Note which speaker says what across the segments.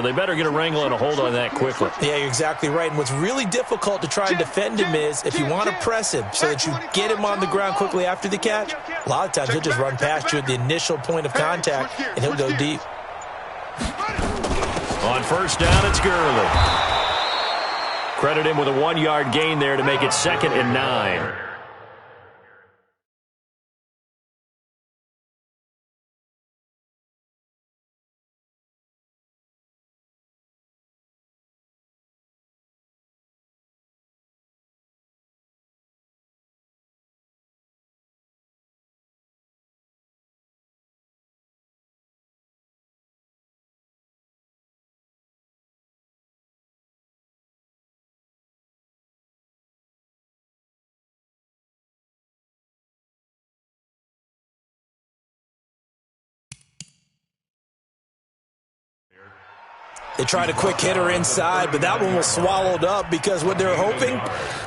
Speaker 1: They better get a wrangle and a hold on that quickly.
Speaker 2: Yeah, you're exactly right. And what's really difficult to try and defend him is if you want to press him so that you get him on the ground quickly after the catch, a lot of times he'll just run past you at the initial point of contact, and he'll go deep.
Speaker 1: On first down, it's Gurley. Credit him with a 1-yard gain there to make it 2nd and 9.
Speaker 2: They tried a quick hitter inside, but that one was swallowed up because what they're hoping,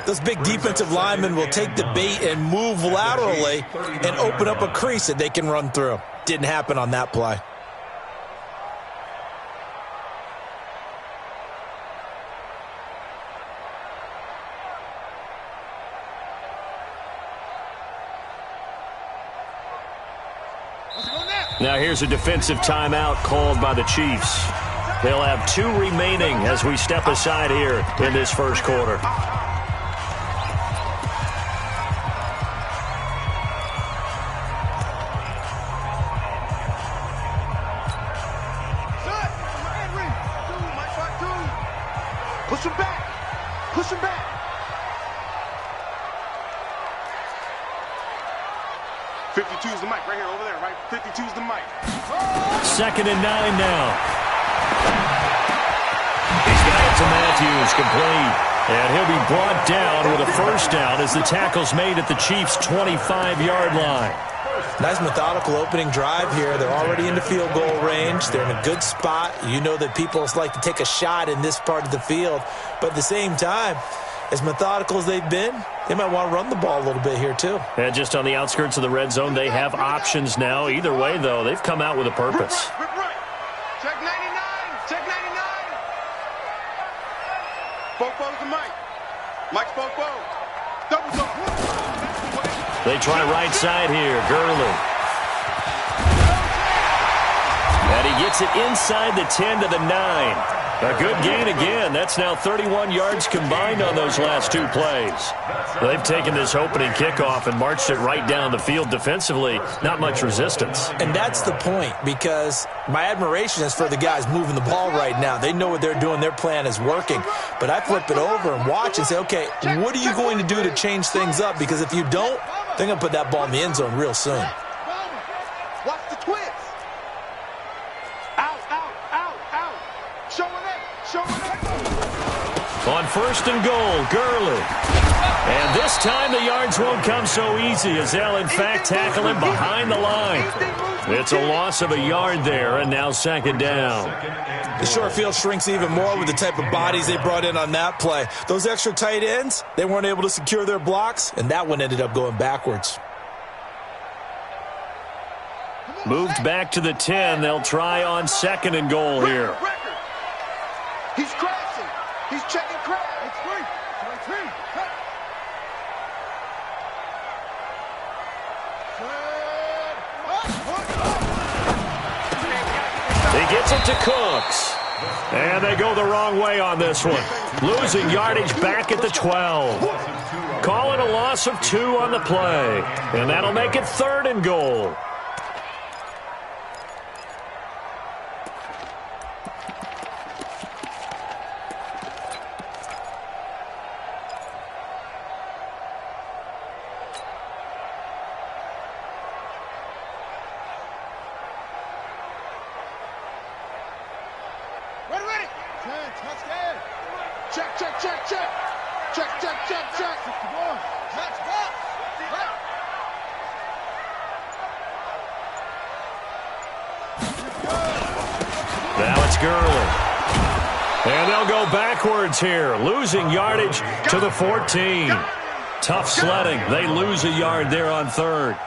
Speaker 2: those big defensive linemen will take the bait and move laterally and open up a crease that they can run through. Didn't happen on that play.
Speaker 1: Now here's a defensive timeout called by the Chiefs. They'll have 2 remaining as we step aside here in this first quarter.
Speaker 3: Push him back. Push him back. .52's the mic right here over there, right? .52's the mic.
Speaker 1: 2nd and 9 now. He's got it to Matthews, complete. And he'll be brought down with a first down as the tackle's made at the Chiefs' 25-yard line.
Speaker 2: Nice methodical opening drive here. They're already in the field goal range. They're in a good spot. You know that people like to take a shot in this part of the field. But at the same time, as methodical as they've been, they might want to run the ball a little bit here too.
Speaker 1: And just on the outskirts of the red zone, they have options now. Either way, though, they've come out with a purpose.
Speaker 3: Check 99. Check 99. Bofo's the mic. Mike's Bofo. Double zone.
Speaker 1: They try right side here. Gurley. And he gets it inside the 10 to the 9. A good gain again. That's now 31 yards combined on those last 2 plays. They've taken this opening kickoff and marched it right down the field defensively. Not much resistance.
Speaker 2: And that's the point, because my admiration is for the guys moving the ball right now. They know what they're doing. Their plan is working. But I flip it over and watch and say, okay, what are you going to do to change things up? Because if you don't, they're going to put that ball in the end zone real soon.
Speaker 3: Watch the twist. Out, out, out, out. Showing it, showing it.
Speaker 1: On first and goal, Gurley. And this time the yards won't come so easy as they'll, in fact, tackle him behind the line. It's a loss of a yard there, and now 2nd down.
Speaker 2: The short field shrinks even more with the type of bodies they brought in on that play. Those extra tight ends, they weren't able to secure their blocks, and that one ended up going backwards.
Speaker 1: Moved back to the 10. They'll try on 2nd and goal here.
Speaker 3: He's crashing. He's checking crash. It's free.
Speaker 1: He gets it to Cooks. And they go the wrong way on this one. Losing yardage back at the 12. Calling a loss of 2 on the play. And that'll make it 3rd and goal. Now it's Gurley. And they'll go backwards here, losing yardage to the 14. Tough sledding. They lose a yard there on 3rd.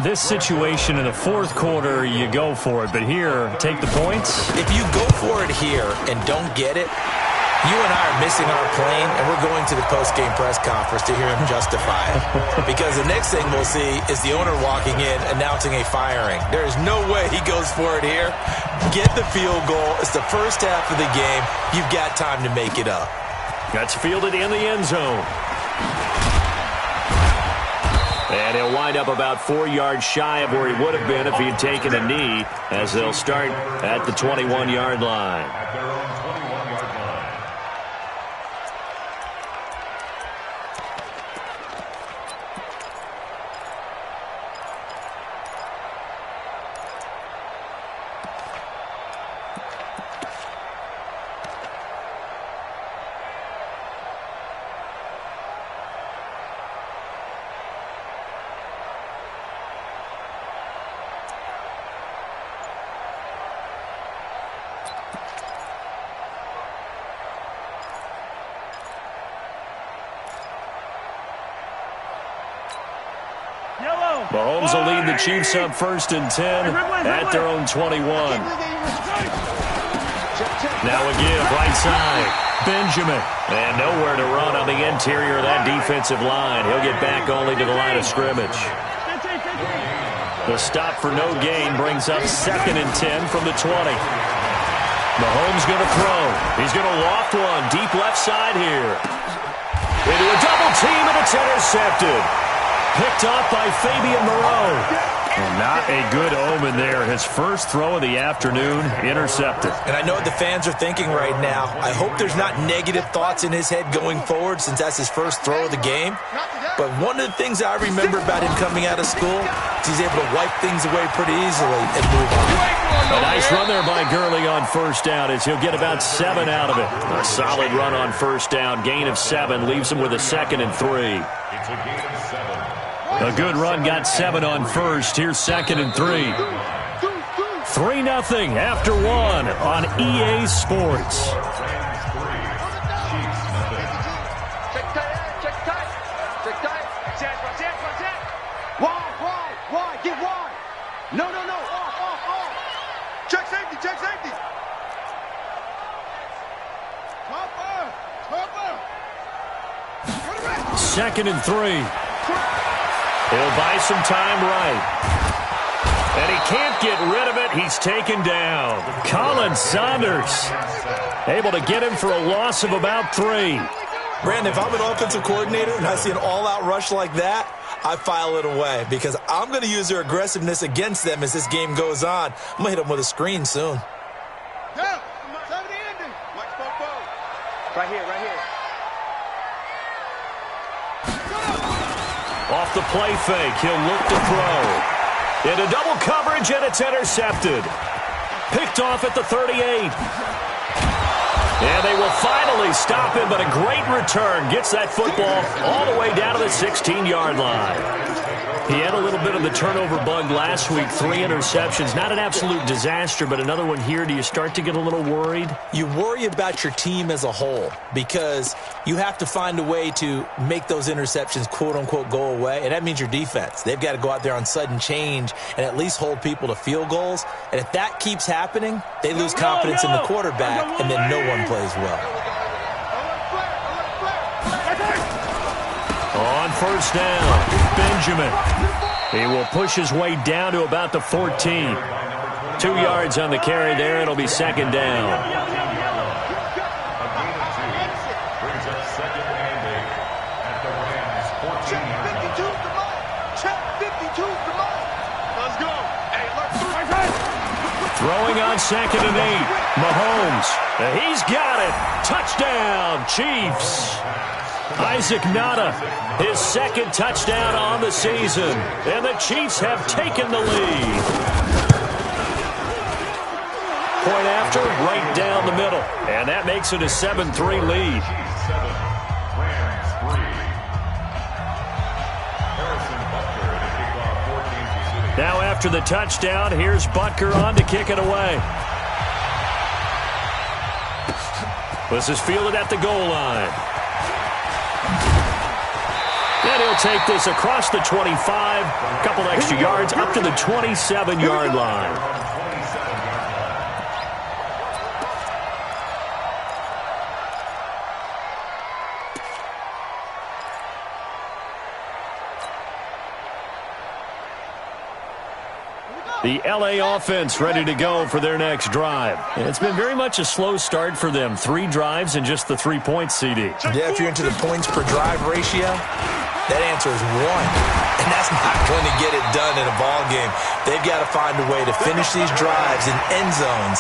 Speaker 1: This situation in the fourth quarter, you go for it. But here, take the points.
Speaker 2: If you go for it here and don't get it, you and I are missing our plane, and we're going to the post-game press conference to hear him justify it. Because the next thing we'll see is the owner walking in announcing a firing. There is no way he goes for it here. Get the field goal. It's the first half of the game. You've got time to make it up.
Speaker 1: That's fielded in the end zone. And he'll wind up about 4 yards shy of where he would have been if he had taken a knee, as they'll start at the 21-yard line. Mahomes will lead the Chiefs up 1st and 10 at their own 21. Now a give, right side. Benjamin. And nowhere to run on the interior of that defensive line. He'll get back only to the line of scrimmage. The stop for no gain brings up 2nd and 10 from the 20. Mahomes going to throw. He's going to loft one deep left side here. Into a double team, and it's intercepted. Picked up by Fabian Moreau. And not a good omen there. His first throw of the afternoon, intercepted.
Speaker 2: And I know what the fans are thinking right now. I hope there's not negative thoughts in his head going forward since that's his first throw of the game. But one of the things I remember about him coming out of school is he's able to wipe things away pretty easily and move on.
Speaker 1: A nice run there by Gurley on first down as he'll get about 7 out of it. A solid run on first down. Gain of 7 leaves him with a 2nd and 3. A good run, got 7 on first. Here's 2nd and 3. 3-0 after 1 on EA Sports.
Speaker 3: Wide, get wide. No. Off. Check safety. Cover.
Speaker 1: 2nd and 3. He'll buy some time right. And he can't get rid of it. He's taken down. Colin Saunders able to get him for a loss of about 3.
Speaker 2: Brandon, if I'm an offensive coordinator and I see an all-out rush like that, I file it away because I'm going to use their aggressiveness against them as this game goes on. I'm going to hit them with a screen soon.
Speaker 3: Yeah, Mike spoke. Right here.
Speaker 1: Off the play fake, he'll look to throw. Into double coverage, and it's intercepted. Picked off at the 38. And they will finally stop him, but a great return. Gets that football all the way down to the 16-yard line. He had a little bit of the turnover bug last week. 3 interceptions. Not an absolute disaster, but another one here. Do you start to get a little worried?
Speaker 2: You worry about your team as a whole because you have to find a way to make those interceptions, quote-unquote, go away, and that means your defense. They've got to go out there on sudden change and at least hold people to field goals. And if that keeps happening, they lose confidence in the quarterback, and then no one plays well.
Speaker 1: On first down, Benjamin. He will push his way down to about the 14. 2 yards on the carry there. It'll be 2nd down.
Speaker 3: Brings up 2nd and 8 at the Rams 14. Check 52, come on. Check 52, come on. Let's go. Hey,
Speaker 1: Throwing on 2nd and 8. Mahomes. He's got it. Touchdown, Chiefs. Isaac Nada, his 2nd touchdown on the season. And the Chiefs have taken the lead. Point after, right down the middle. And that makes it a 7-3 lead. Now after the touchdown, here's Butker on to kick it away. This is fielded at the goal line. And he'll take this across the 25, a couple extra yards up to the 27-yard line. The LA offense ready to go for their next drive. It's been very much a slow start for them. 3 drives and just the 3 points, CD.
Speaker 2: Yeah, if you're into the points per drive ratio, that answer is 1. And that's not going to get it done in a ball game. They've got to find a way to finish these drives in end zones,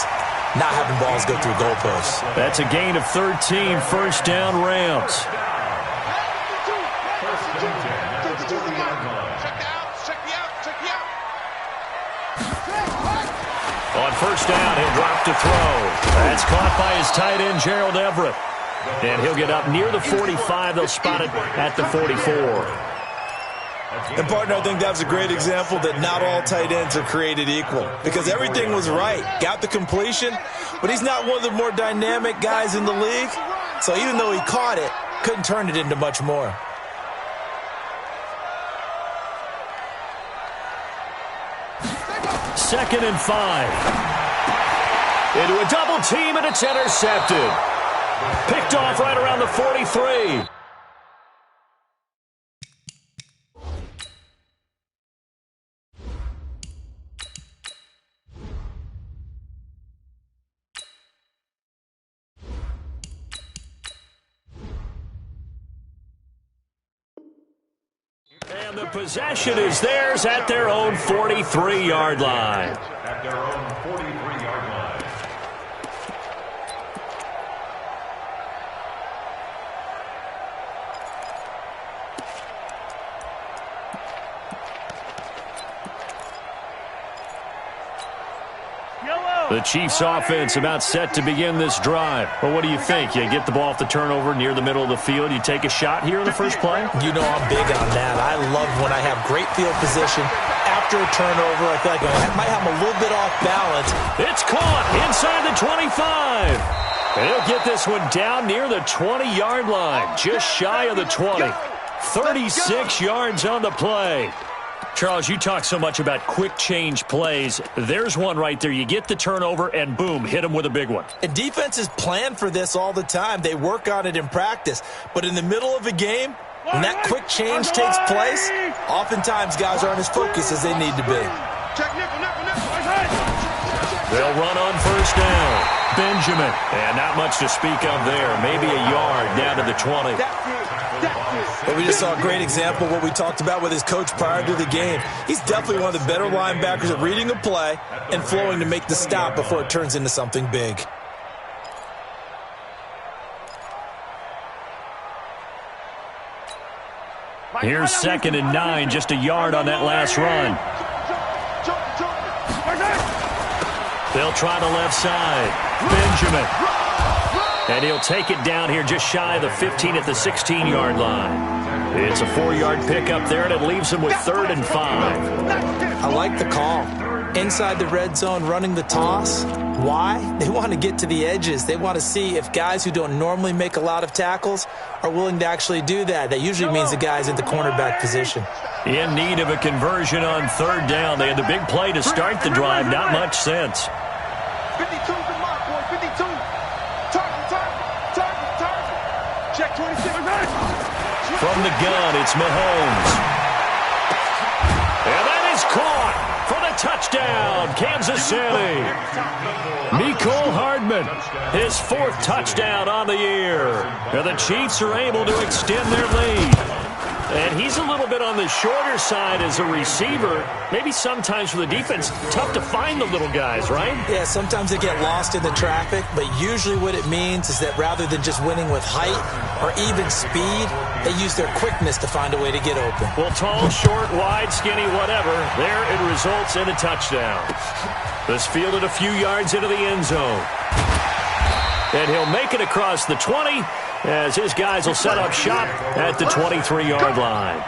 Speaker 2: not having balls go through goalposts.
Speaker 1: That's a gain of 13, first down Rams. On first down, he'll drop to throw. That's caught by his tight end, Gerald Everett. And he'll get up near the 45. They'll spot it at the 44.
Speaker 2: And, partner, I think that was a great example that not all tight ends are created equal because everything was right. Got the completion, but he's not one of the more dynamic guys in the league. So even though he caught it, couldn't turn it into much more.
Speaker 1: Second and 5. Into a double team, and it's intercepted. Picked off right around the 43. And the possession is theirs at their own 43-yard line.
Speaker 3: At their own 43-yard line.
Speaker 1: The Chiefs offense about set to begin this drive. Well, what do you think? You get the ball off the turnover near the middle of the field. You take a shot here in the first play?
Speaker 2: You know I'm big on that. I love when I have great field position. After a turnover, I feel like I might have a little bit off balance.
Speaker 1: It's caught inside the 25. And he'll get this one down near the 20-yard line, just shy of the 20. 36 yards on the play. Charles, you talk so much about quick change plays. There's one right there. You get the turnover, and boom, hit them with a big one.
Speaker 2: And defenses plan for this all the time. They work on it in practice. But in the middle of a game, when that quick change takes place, oftentimes guys aren't as focused as they need to be.
Speaker 1: They'll run on first down. Benjamin. And not much to speak of there. Maybe a yard down to the 20.
Speaker 2: But we just saw a great example of what we talked about with his coach prior to the game. He's definitely one of the better linebackers at reading a play and flowing to make the stop before it turns into something big.
Speaker 1: Here's 2nd and 9, just a yard on that last run. They'll try the left side. Benjamin. And he'll take it down here just shy of the 15 at the 16-yard line. It's a 4-yard pickup there, and it leaves him with 3rd and 5.
Speaker 2: I like the call. Inside the red zone, running the toss. Why? They want to get to the edges. They want to see if guys who don't normally make a lot of tackles are willing to actually do that. That usually means the guy's in the cornerback position.
Speaker 1: In need of a conversion on 3rd down. They had the big play to start the drive. Not much sense.
Speaker 3: 52's the mark, boy. 52. Target. Check 26.
Speaker 1: From the gun, it's Mahomes. And that is caught for the touchdown, Kansas City. Mecole Hardman, his 4th touchdown on the year. And the Chiefs are able to extend their lead. And he's a little bit on the shorter side as a receiver. Maybe sometimes for the defense, tough to find the little guys, right?
Speaker 2: Yeah, sometimes they get lost in the traffic, but usually what it means is that rather than just winning with height or even speed, they use their quickness to find a way to get open.
Speaker 1: Well, tall, short, wide, skinny, whatever, there it results in a touchdown. This fielded a few yards into the end zone. And he'll make it across the 20 as his guys will set up shop at the 23-yard line.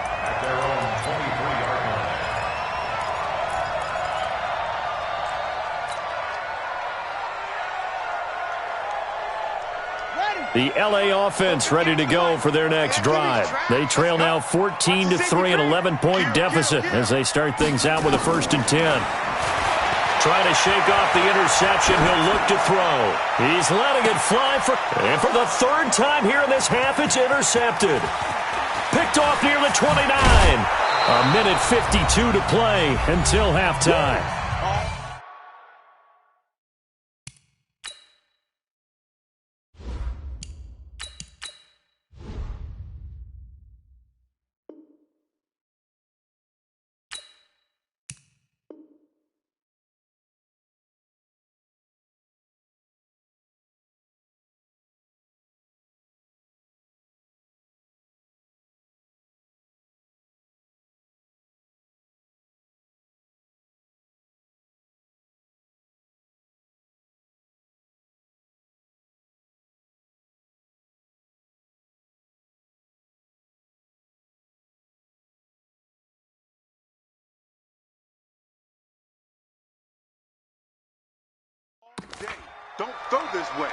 Speaker 1: The LA offense ready to go for their next drive. They trail now 14-3, an 11-point deficit as they start things out with a 1st and 10. Trying to shake off the interception. He'll look to throw. He's letting it fly and for the 3rd time here in this half, it's intercepted. Picked off near the 29. A minute 52 to play until halftime.
Speaker 3: Don't throw this way.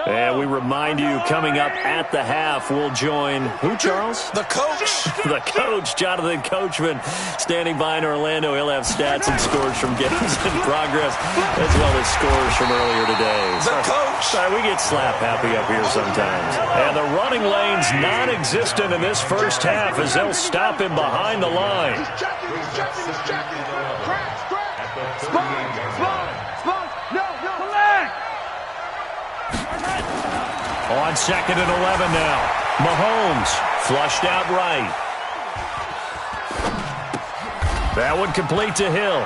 Speaker 1: And we remind you, coming up at the half, we'll join who, Charles?
Speaker 2: The coach.
Speaker 1: The coach, Jonathan Coachman, standing by in Orlando. He'll have stats and scores from games in progress, as well as scores from earlier today.
Speaker 2: The coach.
Speaker 1: Sorry, we get slap happy up here sometimes. And the running lane's non-existent in this first half as they'll stop him behind the line.
Speaker 3: He's checking. Crash. Spun. No. Collect.
Speaker 1: On 2nd and 11 now. Mahomes flushed out right. That one complete to Hill.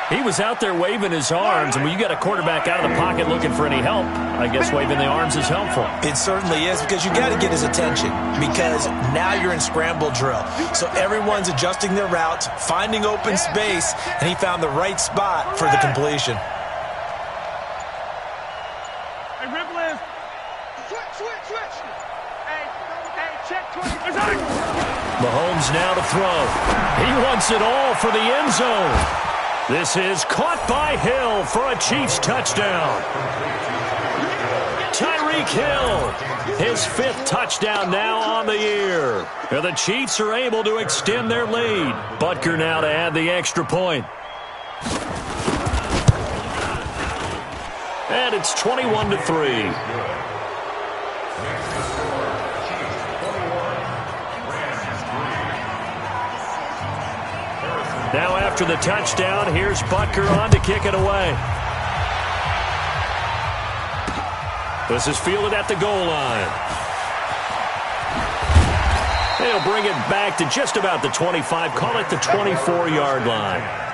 Speaker 1: He was out there waving his arms, and when you got a quarterback out of the pocket looking for any help, I guess waving the arms is helpful.
Speaker 2: It certainly is, because you got to get his attention, because now you're in scramble drill. So everyone's adjusting their routes, finding open space, and he found the right spot for the completion.
Speaker 1: Mahomes now to throw. He wants it all for the end zone. This is caught by Hill for a Chiefs touchdown. Tyreek Hill, his 5th touchdown now on the year. And the Chiefs are able to extend their lead. Butker now to add the extra point. And it's 21-3. Now after the touchdown, here's Butker on to kick it away. This is fielded at the goal line. They'll bring it back to just about the 25, call it the 24-yard line.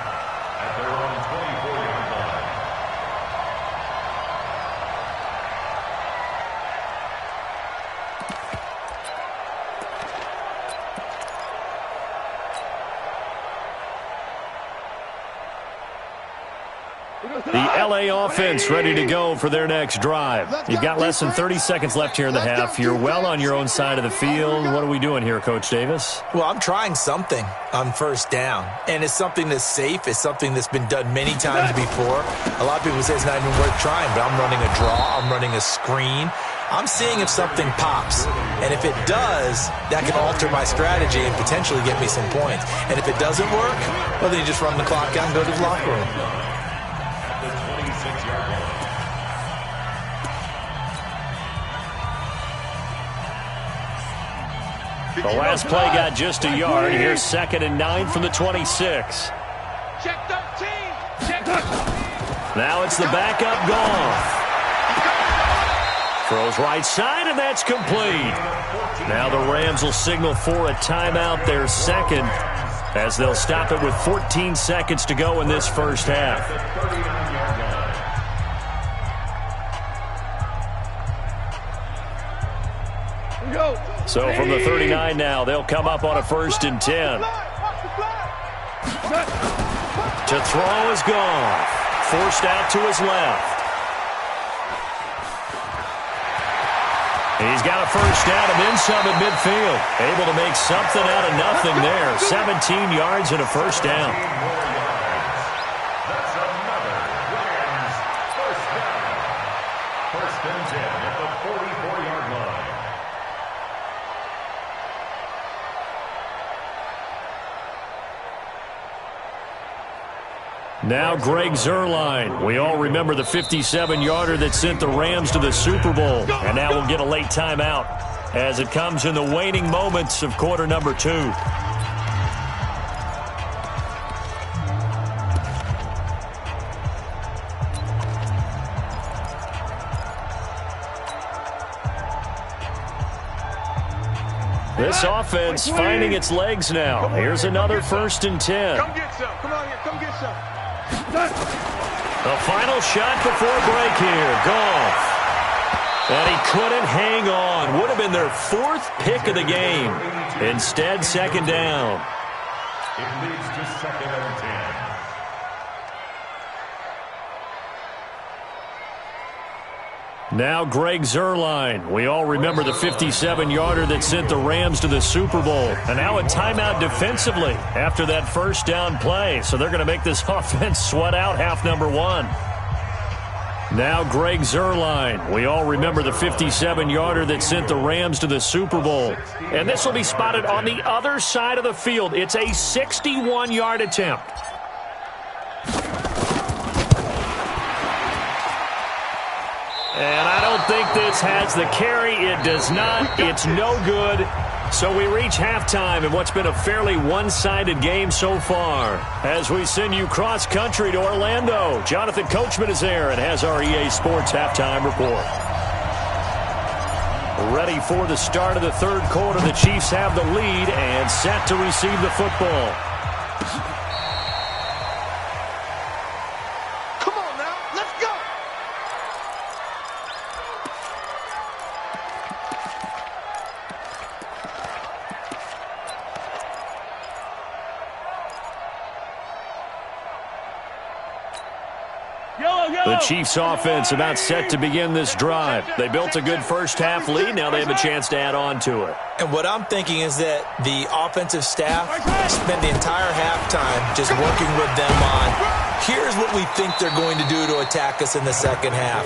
Speaker 1: The LA offense ready to go for their next drive. You've got less than 30 seconds left here in the half. You're well on your own side of the field. What are we doing here, Coach Davis?
Speaker 2: Well, I'm trying something on 1st down, and it's something that's safe. It's something that's been done many times before. A lot of people say it's not even worth trying, but I'm running a draw. I'm running a screen. I'm seeing if something pops, and if it does, that can alter my strategy and potentially get me some points. And if it doesn't work, well, then you just run the clock out and go to the locker room.
Speaker 1: The last play got just a yard. Here's 2nd and 9 from the 26.
Speaker 3: Check 13.
Speaker 1: Now it's the backup Goff. Throws right side, and that's complete. Now the Rams will signal for a timeout, their 2nd, as they'll stop it with 14 seconds to go in this first half. So from the 39 now, they'll come up on a 1st and 10. To throw is Goff. forced out to his left. He's got a first down and then some at midfield. Able to make something out of nothing there. 17 yards and a first down.
Speaker 3: That's another Rams first down. First and 10 at the 44-yard line.
Speaker 1: Now Greg Zuerlein. We all remember the 57-yarder that sent the Rams to the Super Bowl. And now we'll get a late timeout as it comes in the waning moments of quarter number 2. This offense finding its legs now. Here's another first and 10.
Speaker 3: Come get some. Come on here. Come get some.
Speaker 1: The final shot before break here. Goff. And he couldn't hang on. Would have been their 4th pick of the game. Instead, second down.
Speaker 3: It leads to second and 10.
Speaker 1: Now Greg Zuerlein. We all remember the 57-yarder that sent the Rams to the Super Bowl. And now a timeout defensively after that first down play. So they're going to make this offense sweat out half number 1. Now Greg Zuerlein. We all remember the 57-yarder that sent the Rams to the Super Bowl. And this will be spotted on the other side of the field. It's a 61-yard attempt. And I don't think this has the carry. It does not. It's no good. So we reach halftime in what's been a fairly one-sided game so far. As we send you cross-country to Orlando, Jonathan Coachman is there and has our EA Sports halftime report. Ready for the start of the third quarter. The Chiefs have the lead and set to receive the football. The Chiefs offense about set to begin this drive. They built a good first half lead. Now they have a chance to add on to it.
Speaker 2: And what I'm thinking is that the offensive staff spent the entire halftime just working with them on, here's what we think they're going to do to attack us in the second half.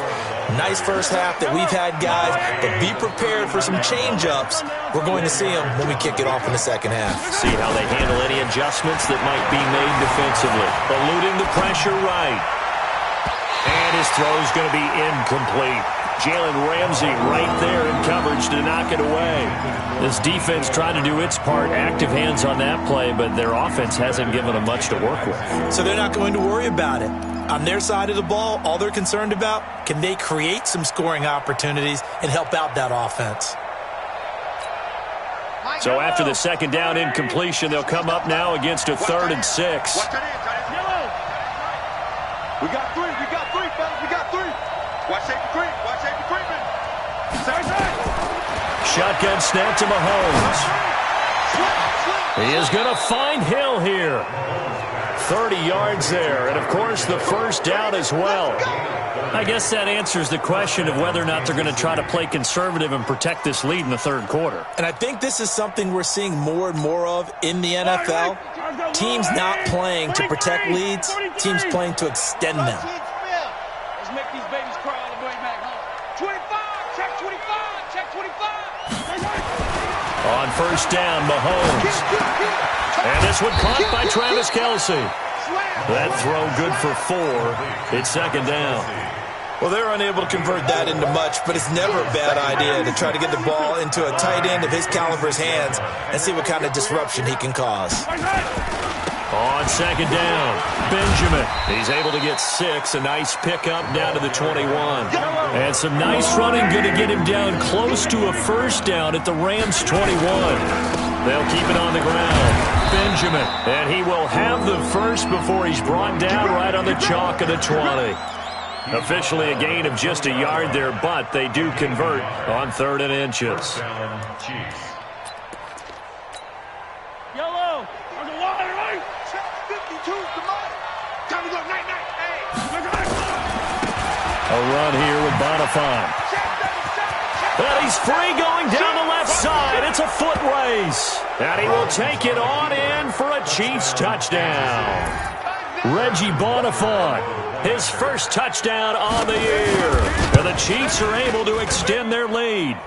Speaker 2: Nice first half that we've had, guys, but be prepared for some change-ups. We're going to see them when we kick it off in the second half.
Speaker 1: See how they handle any adjustments that might be made defensively. Eluding the pressure right. And his throw is going to be incomplete. Jalen Ramsey right there in coverage to knock it away. This defense tried to do its part, active hands on that play, but their offense hasn't given them much to work with.
Speaker 2: So they're not going to worry about it. On their side of the ball, all they're concerned about, can they create some scoring opportunities and help out that offense?
Speaker 1: So after the second down incompletion, they'll come up now against a 3rd and 6.
Speaker 3: We got 3, fellas. We got 3. Watch safety creep. Watch safety creeping.
Speaker 1: Shotgun snap to Mahomes. He is going to find Hill here. 30 yards there. And, of course, the first down as well. I guess that answers the question of whether or not they're going to try to play conservative and protect this lead in the third quarter.
Speaker 2: And I think this is something we're seeing more and more of in the NFL. Teams not playing to protect leads, teams playing to extend them.
Speaker 4: Let's make these babies cry all the way back home. 25, check 25, check 25.
Speaker 1: On first down, Mahomes. And this one caught by Travis Kelce. That throw good for 4. It's second down.
Speaker 2: Well, they're unable to convert that into much, but it's never a bad idea to try to get the ball into a tight end of his caliber's hands and see what kind of disruption he can cause.
Speaker 1: On second down, Benjamin. He's able to get 6. A nice pickup down to the 21. And some nice running going to get him down close to a first down at the Rams' 21. They'll keep it on the ground. Benjamin. And he will have the first before he's brought down right on the chalk of the 20. Officially a gain of just a yard there, but they do convert on 3rd and inches.
Speaker 4: Yellow, on the water, right?
Speaker 3: Check 52's the money. Time to go, night. Hey.
Speaker 1: A run here with Bonifant. And he's free going down the left side. It's a foot race. And he will take it on in for a Chiefs touchdown. Reggie Bonifant, his first touchdown on the year. And the Chiefs are able to extend their lead.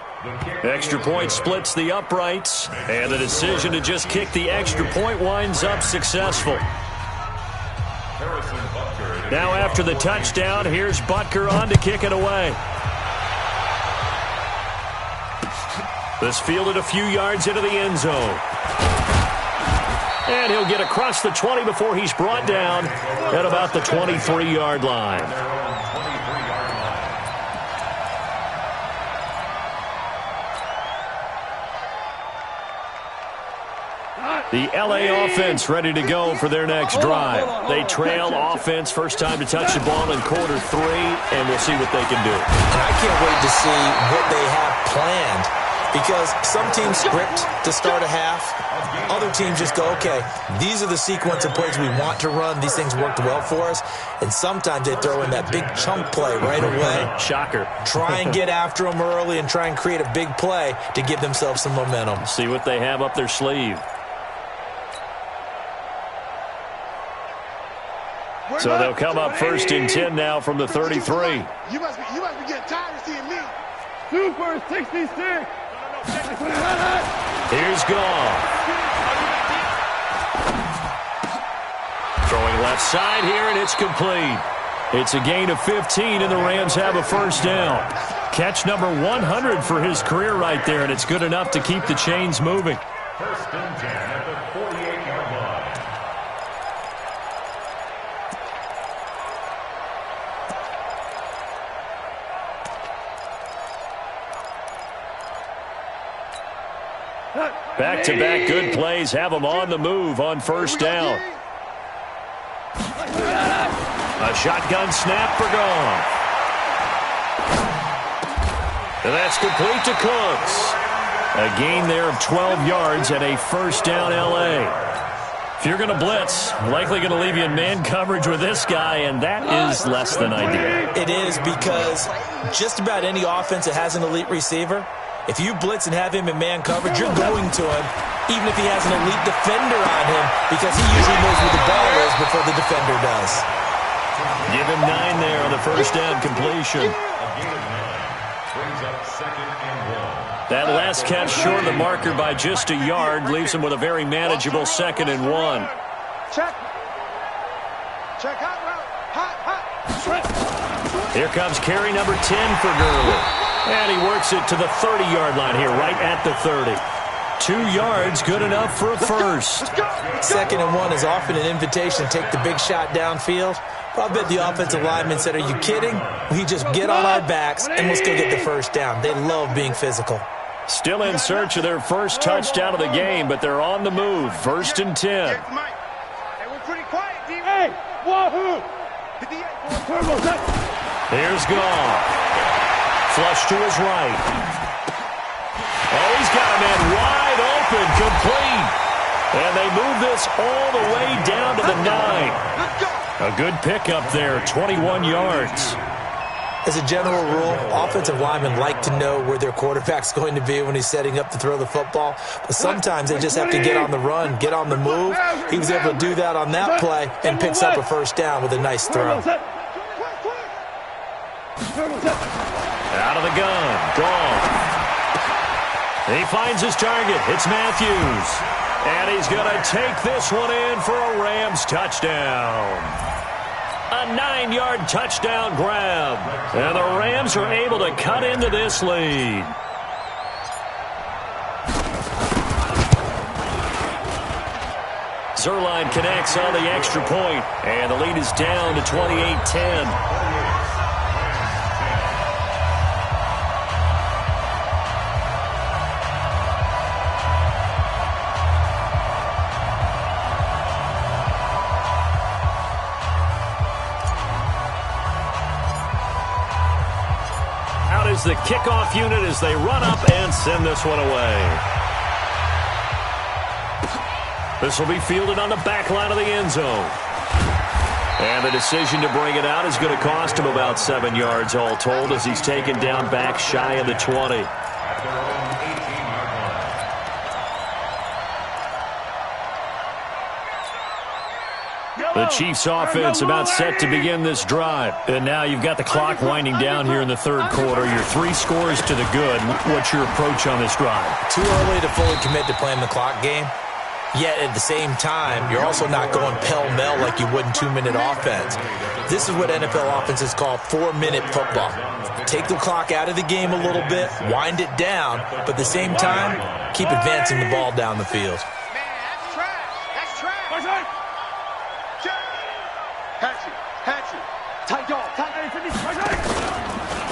Speaker 1: Extra point splits the uprights. And the decision to just kick the extra point winds up successful. Now after the touchdown, here's Butker on to kick it away. This fielded a few yards into the end zone. And he'll get across the 20 before he's brought down at about the 23-yard line. The L.A. offense ready to go for their next drive. They trail offense, first time to touch the ball in quarter 3, and we'll see what they can do.
Speaker 2: And I can't wait to see what they have planned, because some teams script to start a half. Other teams just go, okay, these are the sequence of plays we want to run. These things worked well for us. And sometimes they throw in that big chunk play right away.
Speaker 1: Shocker.
Speaker 2: Try and get after them early and try and create a big play to give themselves some momentum.
Speaker 1: See what they have up their sleeve. So they'll come up first and 10 now from the 33.
Speaker 3: You must be getting tired of seeing me.
Speaker 4: Super 66.
Speaker 1: Here's Goff. Throwing left side here, and it's complete. It's a gain of 15, and the Rams have a first down. Catch number 100 for his career right there, and it's good enough to keep the chains moving.
Speaker 3: First and 10 at the 48-yard line.
Speaker 1: Back-to-back good plays have them on the move on first down. A shotgun snap for Goff. And that's complete to Cooks. A gain there of 12 yards and a first down L.A. If you're going to blitz, likely going to leave you in man coverage with this guy, and that is less than ideal.
Speaker 2: It is, because just about any offense that has an elite receiver, if you blitz and have him in man coverage, you're going to him, even if he has an elite defender on him, because he usually knows where the ball is before the defender does.
Speaker 1: Give him 9 there on the first down completion. That last catch short of the marker by just a yard leaves him with a very manageable 2nd and 1.
Speaker 3: Check. Check out route. Hot.
Speaker 1: Here comes carry number 10 for Gurley. And he works it to the 30-yard line here, right at the 30. 2 yards, good enough for a first.
Speaker 2: 2nd and 1 is often an invitation to take the big shot downfield. But I bet the offensive lineman said, are you kidding? We just get on our backs and let's go get the first down. They love being physical.
Speaker 1: Still in search of their first touchdown of the game, but they're on the move. First and 10.
Speaker 3: Hey, we're pretty quiet, D.
Speaker 4: Hey, wahoo!
Speaker 1: Here's Goff. Flush to his right. Oh, he's got a man wide open, complete. And they move this all the way down to the 9. A good pickup there, 21 yards.
Speaker 2: As a general rule, offensive linemen like to know where their quarterback's going to be when he's setting up to throw the football. But sometimes they just have to get on the run, get on the move. He was able to do that on that play and picks up a first down with a nice throw.
Speaker 1: Out of the gun, Goff. He finds his target. It's Matthews. And he's going to take this one in for a Rams touchdown. A 9-yard touchdown grab. And the Rams are able to cut into this lead. Zerline connects on the extra point, and the lead is down to 28-10. The kickoff unit as they run up and send this one away. This will be fielded on the back line of the end zone. And the decision to bring it out is going to cost him about 7 yards all told as he's taken down back shy of the 20. The Chiefs offense about set to begin this drive. And now you've got the clock winding down here in the third quarter. Your 3 scores to the good. What's your approach on this drive?
Speaker 2: Too early to fully commit to playing the clock game. Yet at the same time, you're also not going pell-mell like you would in 2-minute offense. This is what NFL offenses call 4-minute football. Take the clock out of the game a little bit, wind it down, but at the same time, keep advancing the ball down the field.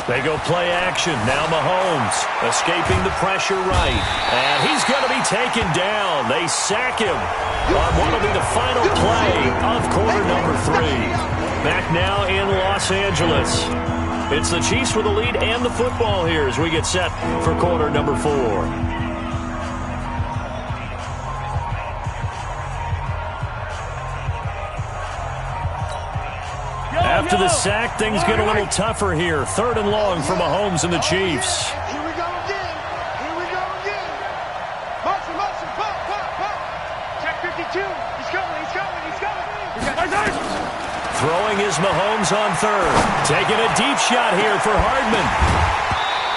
Speaker 1: They go play action. Now Mahomes escaping the pressure right. And he's going to be taken down. They sack him on what will be the final play of quarter number 3. Back now in Los Angeles. It's the Chiefs with the lead and the football here as we get set for quarter number 4. After the sack, things get a little tougher here. 3rd and long for Mahomes and the Chiefs.
Speaker 3: Here we go again. Here we go again. Motion, motion, pop, pop, pop. Check 52. He's coming, he's coming, he's coming.
Speaker 1: Throwing is Mahomes on 3rd. Taking a deep shot here for Hardman.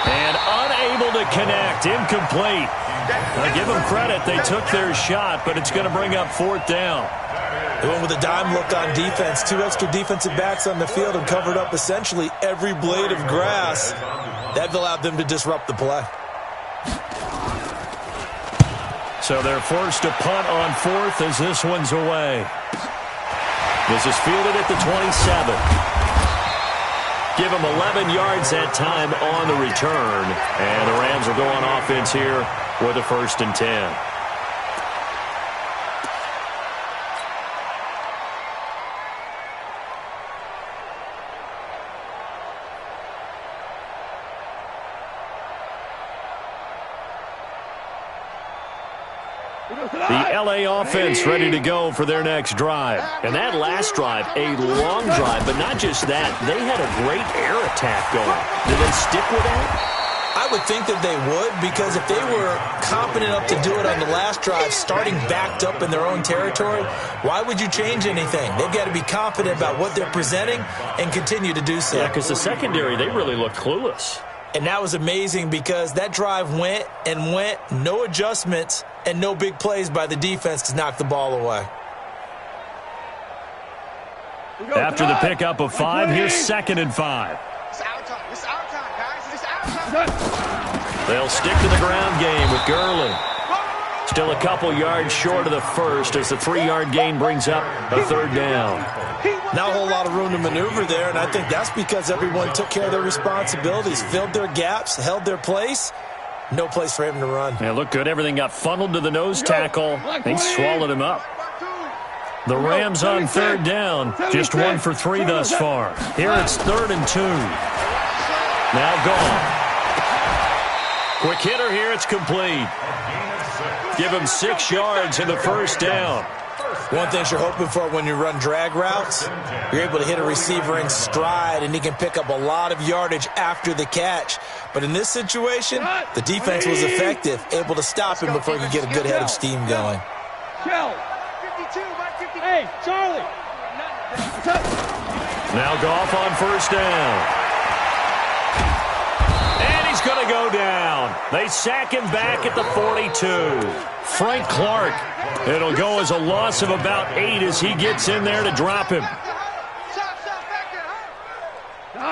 Speaker 1: And unable to connect. Incomplete. I give them credit. They took their shot, but it's going to bring up 4th down.
Speaker 2: They went with a dime look on defense. 2 extra defensive backs on the field and covered up essentially every blade of grass. That allowed them to disrupt the play.
Speaker 1: So they're forced to punt on 4th as this one's away. This is fielded at the 27. Give them 11 yards that time on the return. And the Rams will go on offense here with a 1st and 10. The LA offense ready to go for their next drive. And that last drive, a long drive, but not just that. They had a great air attack going. Did they stick with that?
Speaker 2: I would think that they would, because if they were competent enough to do it on the last drive, starting backed up in their own territory, why would you change anything? They've got to be confident about what they're presenting and continue to do so.
Speaker 1: Yeah, because the secondary, they really looked clueless.
Speaker 2: And that was amazing because that drive went and went, no adjustments, and no big plays by the defense to knock the ball away.
Speaker 1: After the pickup of 5, here's 2nd and 5.
Speaker 3: It's our time. It's our time, guys. It's our time.
Speaker 1: They'll stick to the ground game with Gurley. Still a couple yards short of the 1st as the 3-yard gain brings up a 3rd down.
Speaker 2: Not a whole lot of room to maneuver there, and I think that's because everyone took care of their responsibilities, filled their gaps, held their place. No place for him to run.
Speaker 1: Yeah, looked good. Everything got funneled to the nose tackle. They swallowed him up. The Rams on 3rd down. Just 1 for 3 thus far. Here it's 3rd and 2. Now gone. Quick hitter here. It's complete. Give him 6 yards in the 1st down.
Speaker 2: One thing you're hoping for when you run drag routes, you're able to hit a receiver in stride, and he can pick up a lot of yardage after the catch. But in this situation, the defense was effective, able to stop him before he could get a good head of steam going.
Speaker 4: Hey, Charlie.
Speaker 1: Now Goff on 1st down. And he's going to go down. They sack him back at the 42. Frank Clark. It'll go as a loss of about 8 as he gets in there to drop him.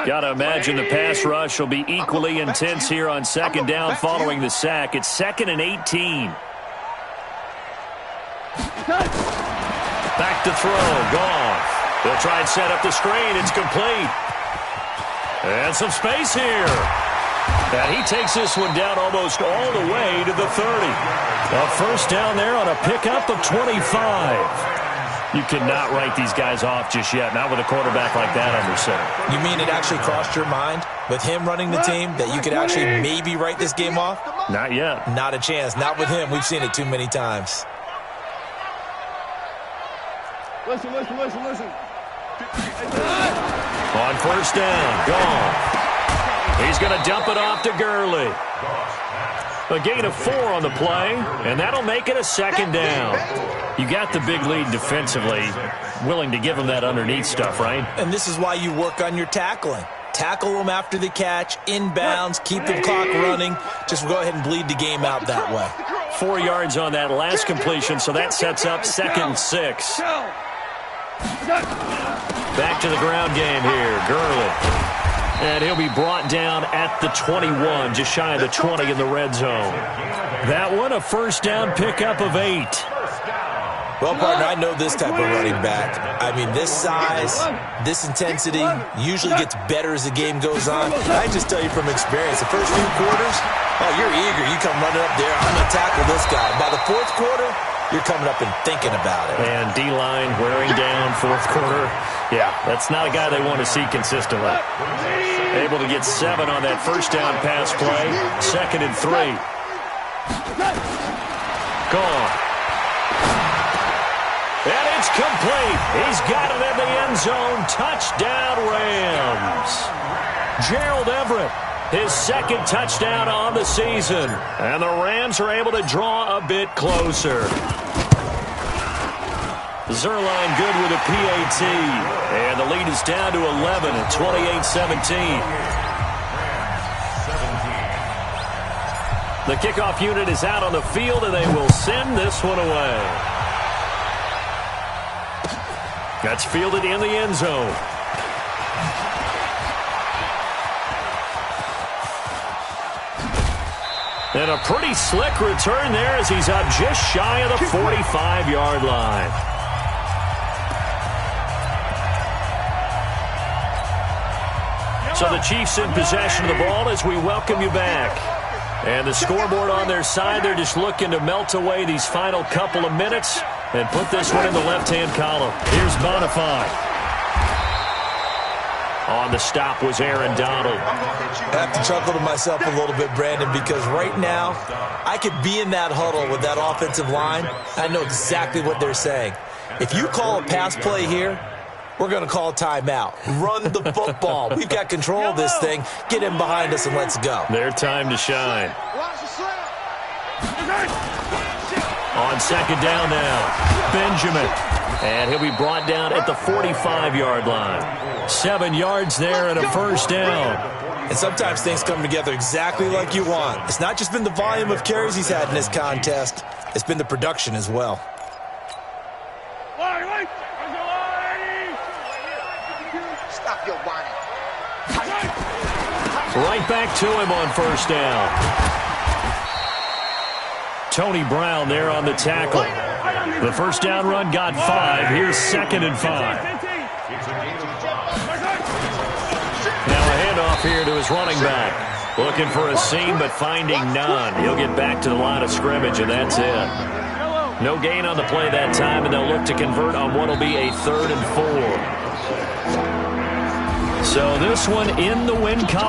Speaker 1: Got to imagine the pass rush will be equally intense here on 2nd down following the sack. It's 2nd and 18. Back to throw. Goff. They'll try and set up the screen. It's complete. And some space here. And he takes this one down almost all the way to the 30. A 1st down there on a pickup of 25. You cannot write these guys off just yet, not with a quarterback like that under center.
Speaker 2: You mean it actually crossed your mind with him running the team that you could actually maybe write this game off?
Speaker 1: Not yet.
Speaker 2: Not a chance. Not with him. We've seen it too many times.
Speaker 4: Listen.
Speaker 1: On first down, gone. He's going to dump it off to Gurley. A gain of 4 on the play, and that'll make it a second down. You got the big lead defensively, willing to give him that underneath stuff, right?
Speaker 2: And this is why you work on your tackling. Tackle them after the catch, inbounds, keep the clock running. Just go ahead and bleed the game out that way.
Speaker 1: 4 yards on that last completion, so that sets up 2nd and 6. Back to the ground game here, Gurley. And he'll be brought down at the 21, just shy of the 20 in the red zone. That one, a first down pickup of 8.
Speaker 2: Well, partner, I know this type of running back. I mean, this size, this intensity usually gets better as the game goes on. I just tell you from experience, the first few quarters, oh, you're eager. You come running up there, I'm going to tackle this guy. By the 4th quarter, you're coming up and thinking about it.
Speaker 1: And D-line wearing down 4th quarter. Yeah, that's not a guy they want to see consistently. Able to get 7 on that first down pass play. 2nd and 3. Gone. And it's complete. He's got it in the end zone. Touchdown, Rams. Gerald Everett, his 2nd touchdown on the season. And the Rams are able to draw a bit closer. Zerline good with a PAT. And the lead is down to 11 at 28-17. The kickoff unit is out on the field, and they will send this one away. That's fielded in the end zone. And a pretty slick return there as he's up just shy of the 45-yard line. So the Chiefs in possession of the ball as we welcome you back. And the scoreboard on their side, they're just looking to melt away these final couple of minutes and put this one in the left-hand column. Here's Bonifay. On the stop was Aaron Donald.
Speaker 2: I have to chuckle to myself a little bit, Brandon, because right now I could be in that huddle with that offensive line. I know exactly what they're saying. If you call a pass play here, we're going to call a timeout. Run the football. We've got control of this thing. Get him behind us and let's go.
Speaker 1: Their time to shine. On 2nd down now, Benjamin. And he'll be brought down at the 45-yard line. 7 yards there and a first down.
Speaker 2: And sometimes things come together exactly like you want. It's not just been the volume of carries he's had in this contest. It's been the production as well.
Speaker 3: Stop your whining.
Speaker 1: Right back to him on first down. Tony Brown there on the tackle. The first down run got 5. Here's 2nd and 5. Now a handoff here to his running back. Looking for a seam, but finding none. He'll get back to the line of scrimmage, and that's it. No gain on the play that time, and they'll look to convert on what will be a 3rd and 4. So this one in the win column.